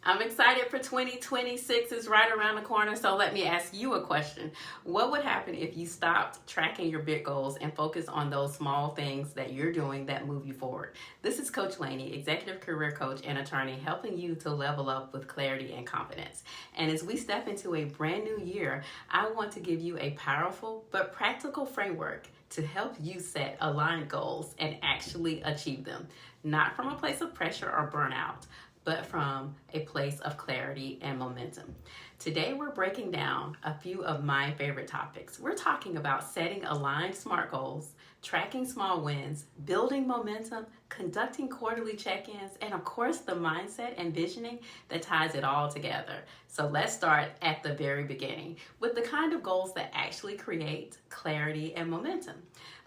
I'm excited for 2026 is right around the corner, so let me ask you a question. What would happen if you stopped tracking your big goals and focus on those small things that you're doing that move you forward? This is Coach Laney, executive career coach and attorney, helping you to level up with clarity and confidence. And as we step into a brand new year, I want to give you a powerful but practical framework to help you set aligned goals and actually achieve them, not from a place of pressure or burnout, but from a place of clarity and momentum. Today, we're breaking down a few of my favorite topics. We're talking about setting aligned SMART goals, tracking small wins, building momentum, conducting quarterly check-ins, and of course, the mindset and visioning that ties it all together. So let's start at the very beginning with the kind of goals that actually create clarity and momentum.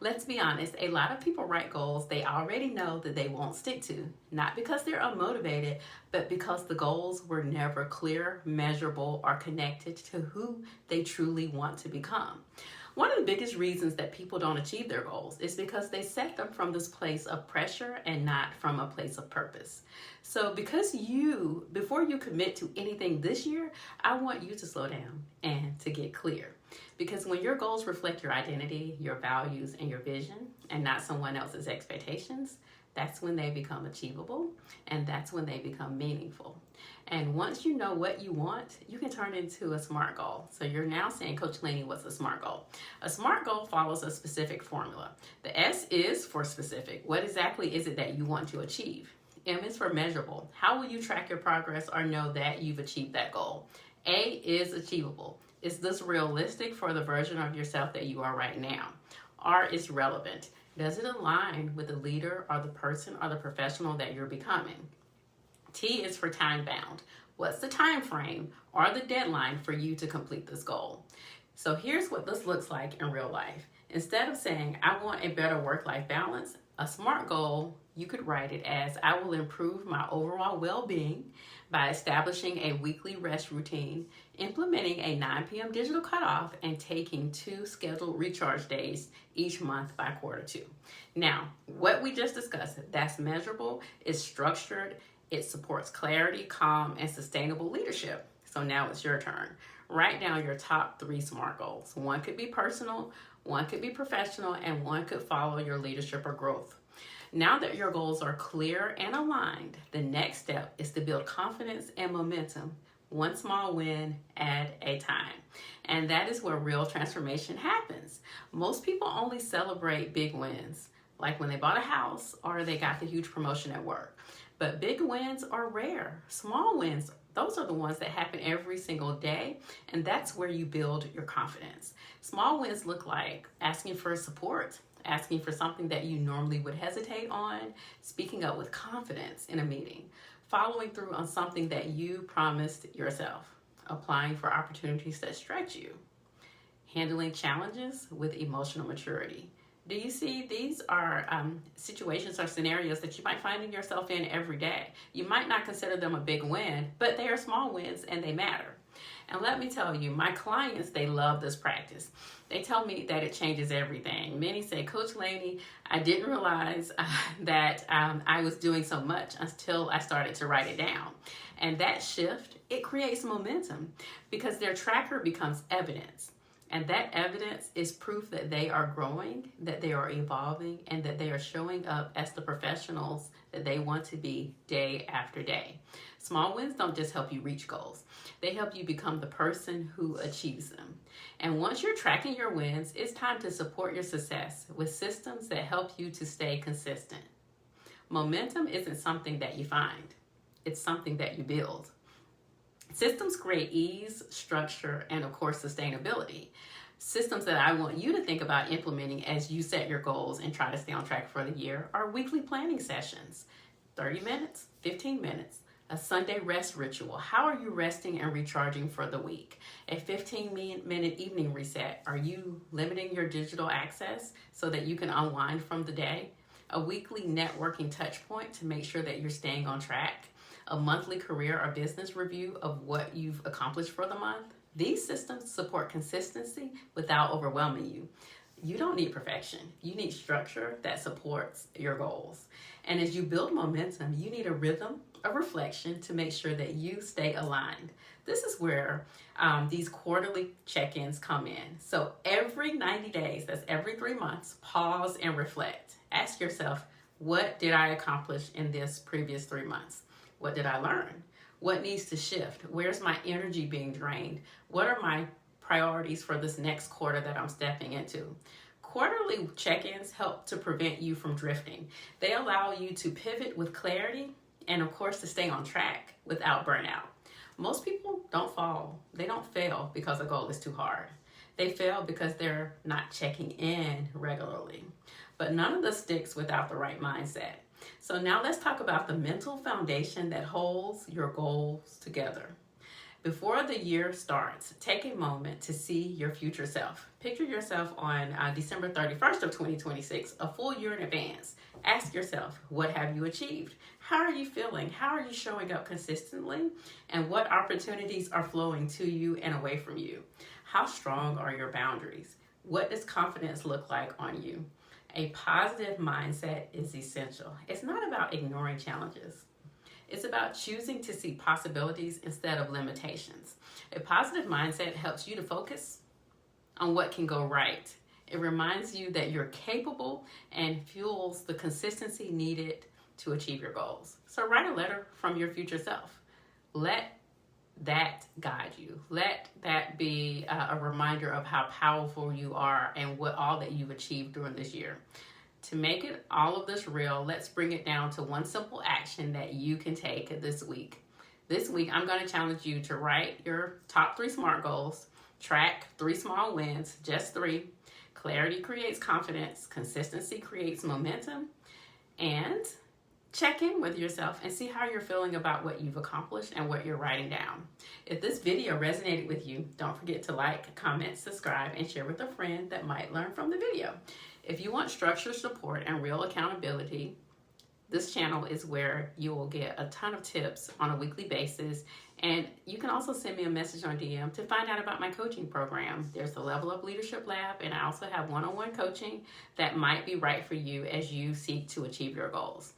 Let's be honest, a lot of people write goals they already know that they won't stick to, not because they're unmotivated, but because the goals were never clear, measurable, or connected to who they truly want to become. One of the biggest reasons that people don't achieve their goals is because they set them from this place of pressure and not from a place of purpose. So before you commit to anything this year, I want you to slow down and to get clear. Because when your goals reflect your identity, your values, and your vision, and not someone else's expectations, that's when they become achievable, and that's when they become meaningful. And once you know what you want, you can turn it into a SMART goal. So you're now saying, Coach Laney, what's a SMART goal? A SMART goal follows a specific formula. The S is for specific. What exactly is it that you want to achieve? M is for measurable. How will you track your progress or know that you've achieved that goal? A is achievable. Is this realistic for the version of yourself that you are right now? R is relevant. Does it align with the leader or the person or the professional that you're becoming? T is for time bound. What's the time frame or the deadline for you to complete this goal? So here's what this looks like in real life. Instead of saying, I want a better work-life balance, a SMART goal, you could write it as, I will improve my overall well-being by establishing a weekly rest routine, implementing a 9 p.m. digital cutoff, and taking 2 scheduled recharge days each month by Q2. Now, what we just discussed, that's measurable, is structured, it supports clarity, calm, and sustainable leadership. So now it's your turn. Write down your top 3 SMART goals. One could be personal, one could be professional, and one could follow your leadership or growth. Now that your goals are clear and aligned, the next step is to build confidence and momentum, one small win at a time. And that is where real transformation happens. Most people only celebrate big wins, like when they bought a house or they got the huge promotion at work. But big wins are rare. Small wins, those are the ones that happen every single day, and that's where you build your confidence. Small wins look like asking for support, asking for something that you normally would hesitate on, speaking up with confidence in a meeting, following through on something that you promised yourself, applying for opportunities that stretch you, handling challenges with emotional maturity. Do you see these are situations or scenarios that you might find yourself in every day? You might not consider them a big win, but they are small wins and they matter. And let me tell you, my clients, they love this practice. They tell me that it changes everything. Many say, Coach Laney, I didn't realize that I was doing so much until I started to write it down. And that shift, it creates momentum because their tracker becomes evidence. And that evidence is proof that they are growing, that they are evolving, and that they are showing up as the professionals that they want to be day after day. Small wins don't just help you reach goals. They help you become the person who achieves them. And once you're tracking your wins, it's time to support your success with systems that help you to stay consistent. Momentum isn't something that you find. It's something that you build. Systems create ease, structure, and of course, sustainability. Systems that I want you to think about implementing as you set your goals and try to stay on track for the year are weekly planning sessions, 30 minutes, 15 minutes, a Sunday rest ritual. How are you resting and recharging for the week? A 15-minute evening reset. Are you limiting your digital access so that you can unwind from the day? A weekly networking touch point to make sure that you're staying on track. A monthly career or business review of what you've accomplished for the month. These systems support consistency without overwhelming you. You don't need perfection. You need structure that supports your goals. And as you build momentum, you need a rhythm, of reflection to make sure that you stay aligned. This is where these quarterly check-ins come in. So every 90 days, that's every 3 months, pause and reflect. Ask yourself, what did I accomplish in this previous 3 months? What did I learn? What needs to shift? Where's my energy being drained? What are my priorities for this next quarter that I'm stepping into? Quarterly check-ins help to prevent you from drifting. They allow you to pivot with clarity and, of course, to stay on track without burnout. Most people don't fall. They don't fail because a goal is too hard. They fail because they're not checking in regularly. But none of this sticks without the right mindset. So now let's talk about the mental foundation that holds your goals together. Before the year starts, take a moment to see your future self. Picture yourself on December 31st of 2026, a full year in advance. Ask yourself, what have you achieved? How are you feeling? How are you showing up consistently? And what opportunities are flowing to you and away from you? How strong are your boundaries? What does confidence look like on you? A positive mindset is essential. It's not about ignoring challenges. It's about choosing to see possibilities instead of limitations. A positive mindset helps you to focus on what can go right. It reminds you that you're capable and fuels the consistency needed to achieve your goals. So write a letter from your future self. Let that guide you. Let that be a reminder of how powerful you are and what all that you've achieved during this year. To make it all of this real, let's bring it down to one simple action that you can take this week. This week, I'm going to challenge you to write your top 3 SMART goals, track 3 small wins, just 3. Clarity creates confidence, consistency creates momentum, and check in with yourself and see how you're feeling about what you've accomplished and what you're writing down. If this video resonated with you, don't forget to like, comment, subscribe, and share with a friend that might learn from the video. If you want structured support and real accountability, this channel is where you will get a ton of tips on a weekly basis. And you can also send me a message on DM to find out about my coaching program. There's the Level Up Leadership Lab, and I also have one-on-one coaching that might be right for you as you seek to achieve your goals.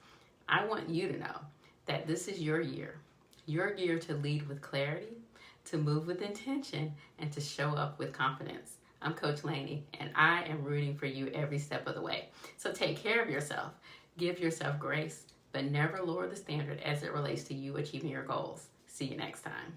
I want you to know that this is your year to lead with clarity, to move with intention, and to show up with confidence. I'm Coach Lainey, and I am rooting for you every step of the way. So take care of yourself, give yourself grace, but never lower the standard as it relates to you achieving your goals. See you next time.